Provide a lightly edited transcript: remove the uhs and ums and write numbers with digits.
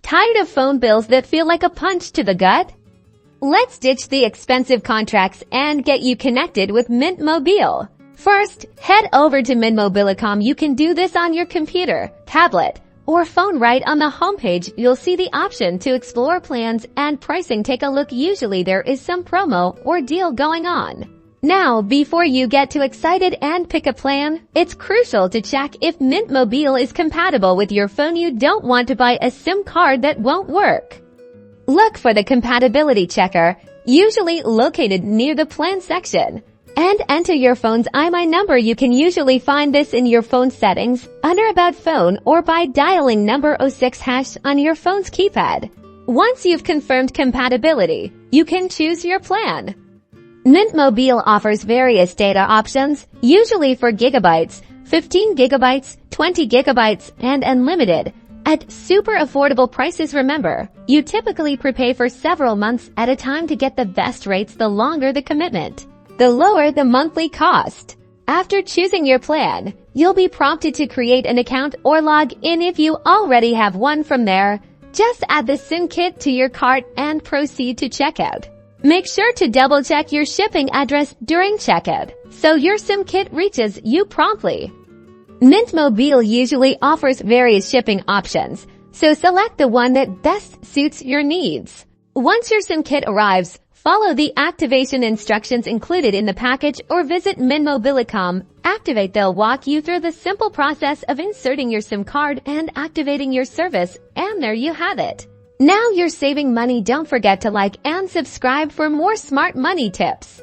Tired of phone bills that feel like a punch to the gut? Let's ditch the expensive contracts and get you connected with Mint Mobile. First, head over to mintmobile.com. You can do this on your computer, tablet, or phone. Right on the homepage, you'll see the option to explore plans and pricing. Take a look. Usually there is some promo or deal going on. Now, before you get too excited and pick a plan, it's crucial to check if Mint Mobile is compatible with your phone. You don't want to buy a SIM card that won't work. Look for the compatibility checker, usually located near the plan section, and enter your phone's IMEI number. You can usually find this in your phone settings, under About Phone, or by dialing number 06# on your phone's keypad. Once you've confirmed compatibility, you can choose your plan. Mint Mobile offers various data options, usually for gigabytes, 15 gigabytes, 20 gigabytes, and unlimited, at super affordable prices. Remember, you typically prepay for several months at a time to get the best rates. The longer the commitment, the lower the monthly cost. After choosing your plan, you'll be prompted to create an account or log in if you already have one. From there, just add the SIM kit to your cart and proceed to checkout. Make sure to double-check your shipping address during checkout so your SIM kit reaches you promptly. Mint Mobile usually offers various shipping options, so select the one that best suits your needs. Once your SIM kit arrives, follow the activation instructions included in the package or visit mintmobile.com. Activate. They'll walk you through the simple process of inserting your SIM card and activating your service, and there you have it. Now you're saving money. Don't forget to like and subscribe for more smart money tips.